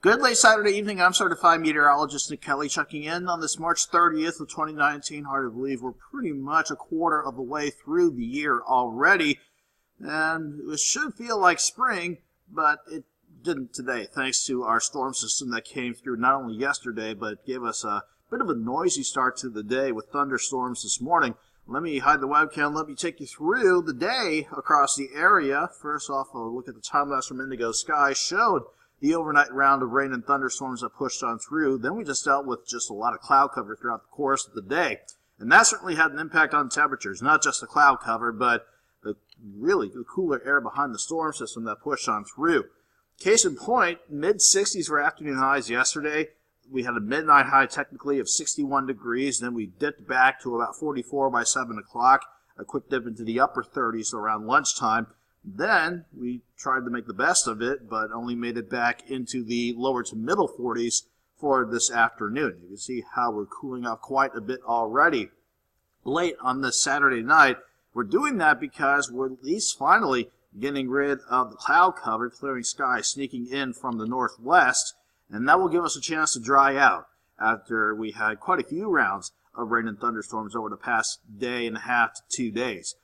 Good late Saturday evening. I'm certified meteorologist Nick Kelly checking in on this March 30th of 2019. Hard to believe we're pretty much a quarter of the way through the year already. And it should feel like spring, but it didn't today, thanks to our storm system that came through not only yesterday, but gave us a bit of a noisy start to the day with thunderstorms this morning. Let me hide the webcam. Let me take you through the day across the area. First off, a look at the time lapse from Indigo Sky showed the overnight round of rain and thunderstorms that pushed on through. Then we just dealt with just a lot of cloud cover throughout the course of the day. And that certainly had an impact on temperatures, not just the cloud cover, but the cooler air behind the storm system that pushed on through. Case in point, mid-60s for afternoon highs yesterday. We had a midnight high technically of 61 degrees. Then we dipped back to about 44 by 7 o'clock. A quick dip into the upper 30s around lunchtime. Then we tried to make the best of it, but only made it back into the lower to middle 40s for this afternoon. You can see how we're cooling off quite a bit already. Late on this Saturday night, we're doing that because we're at least finally getting rid of the cloud cover, clearing skies sneaking in from the northwest, and that will give us a chance to dry out after we had quite a few rounds of rain and thunderstorms over the past day and a half to 2 days.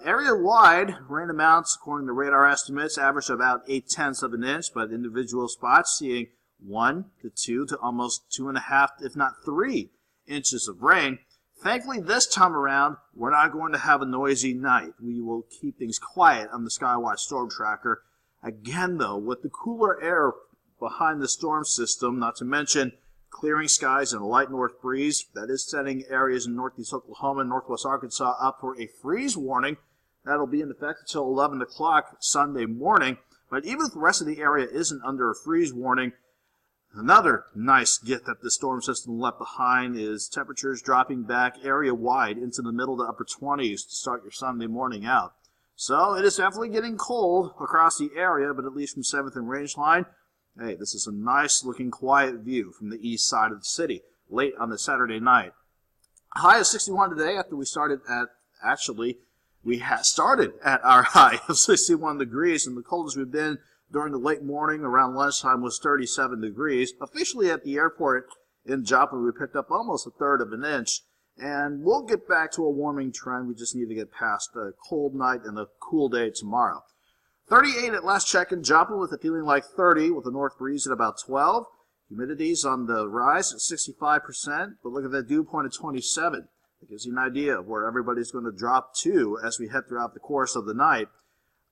Area-wide, rain amounts, according to radar estimates, average about 0.8 of an inch, but individual spots seeing 1 to 2 to almost 2.5, if not 3 inches of rain. Thankfully, this time around, we're not going to have a noisy night. We will keep things quiet on the Skywatch Storm Tracker. Again, though, with the cooler air behind the storm system, not to mention clearing skies and a light north breeze, that is setting areas in northeast Oklahoma and northwest Arkansas up for a freeze warning. That'll be in effect until 11 o'clock Sunday morning. But even if the rest of the area isn't under a freeze warning, another nice gift that the storm system left behind is temperatures dropping back area-wide into the middle to upper 20s to start your Sunday morning out. So it is definitely getting cold across the area, but at least from 7th and Rangeline, hey, this is a nice-looking quiet view from the east side of the city late on the Saturday night. High of 61 today after we started at, started at our high of 61 degrees, and the coldest we've been during the late morning around lunchtime was 37 degrees. Officially at the airport in Joplin, we picked up almost 1/3 of an inch, and we'll get back to a warming trend. We just need to get past a cold night and a cool day tomorrow. 38 at last check in Joplin with a feeling like 30 with a north breeze at about 12. Humidity's on the rise at 65%, but look at that dew point at 27. It gives you an idea of where everybody's going to drop to as we head throughout the course of the night.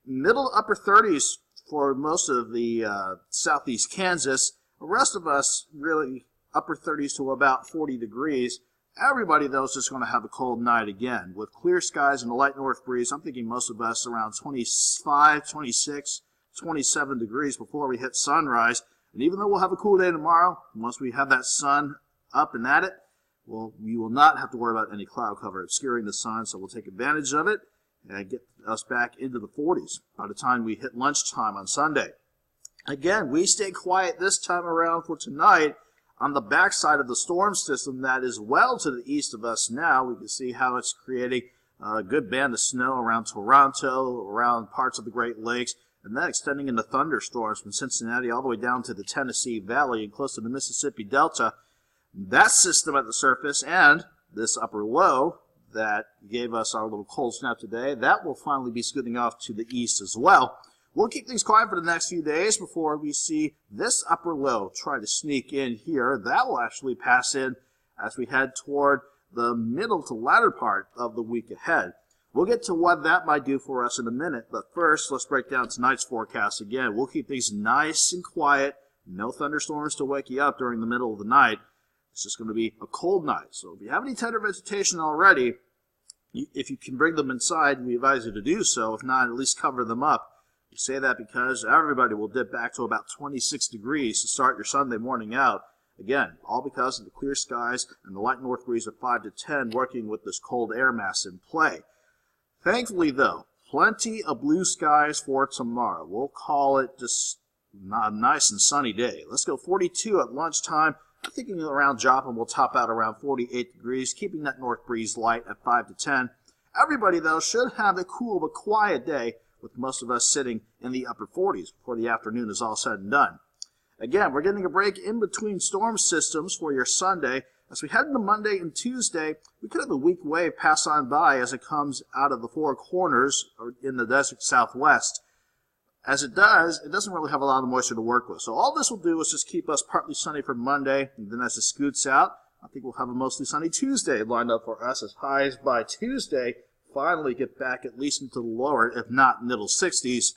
Middle upper 30s for most of the southeast Kansas. The rest of us really upper 30s to about 40 degrees. Everybody, though, is just going to have a cold night again. With clear skies and a light north breeze, I'm thinking most of us around 25, 26, 27 degrees before we hit sunrise. And even though we'll have a cool day tomorrow, once we have that sun up and at it, well, we will not have to worry about any cloud cover obscuring the sun, so we'll take advantage of it and get us back into the 40s by the time we hit lunchtime on Sunday. Again, we stay quiet this time around for tonight. On the backside of the storm system that is well to the east of us now, we can see how it's creating a good band of snow around Toronto, around parts of the Great Lakes, and then extending into thunderstorms from Cincinnati all the way down to the Tennessee Valley and close to the Mississippi Delta. That system at the surface and this upper low that gave us our little cold snap today, that will finally be scooting off to the east as well. We'll keep things quiet for the next few days before we see this upper low try to sneak in here. That will actually pass in as we head toward the middle to latter part of the week ahead. We'll get to what that might do for us in a minute, but first let's break down tonight's forecast again. We'll keep things nice and quiet, no thunderstorms to wake you up during the middle of the night. It's just going to be a cold night, so if you have any tender vegetation already, if you can bring them inside, we advise you to do so. If not, at least cover them up. We say that because everybody will dip back to about 26 degrees to start your Sunday morning out. Again, all because of the clear skies and the light north breeze of 5 to 10 working with this cold air mass in play. Thankfully, though, plenty of blue skies for tomorrow. We'll call it just a nice and sunny day. Let's go 42 at lunchtime. I'm thinking around Joplin will top out around 48 degrees, keeping that north breeze light at 5 to 10. Everybody, though, should have a cool but quiet day, with most of us sitting in the upper 40s before the afternoon is all said and done. Again, we're getting a break in between storm systems for your Sunday. As we head into Monday and Tuesday, we could have a weak wave pass on by as it comes out of the four corners or in the desert southwest. As it does, it doesn't really have a lot of moisture to work with. So all this will do is just keep us partly sunny for Monday, and then as it scoots out, I think we'll have a mostly sunny Tuesday lined up for us as highs by Tuesday finally get back at least into the lower, if not middle 60s.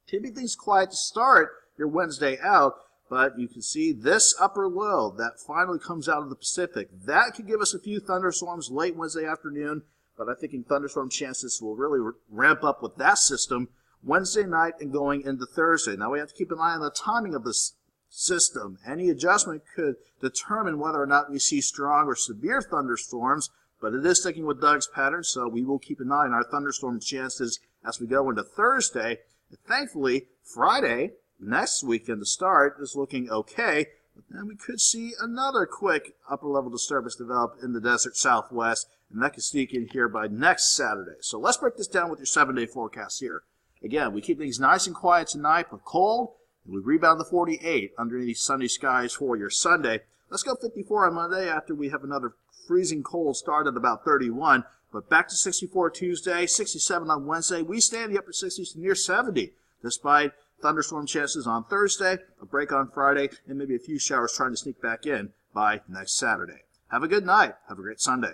Keeping things quiet to start your Wednesday out, but you can see this upper low that finally comes out of the Pacific. That could give us a few thunderstorms late Wednesday afternoon, but I think thunderstorm chances will really ramp up with that system Wednesday night and going into Thursday. Now we have to keep an eye on the timing of this system. Any adjustment could determine whether or not we see strong or severe thunderstorms, but it is sticking with Doug's pattern, so we will keep an eye on our thunderstorm chances as we go into Thursday. And thankfully, Friday, next weekend to start, is looking okay, but then we could see another quick upper-level disturbance develop in the desert southwest, and that could sneak in here by next Saturday. So let's break this down with your 7-day forecast here. Again, we keep things nice and quiet tonight, but cold, and we rebound to 48 underneath sunny skies for your Sunday. Let's go 54 on Monday after we have another freezing cold start at about 31, but back to 64 Tuesday, 67 on Wednesday. We stay in the upper 60s to near 70, despite thunderstorm chances on Thursday, a break on Friday, and maybe a few showers trying to sneak back in by next Saturday. Have a good night. Have a great Sunday.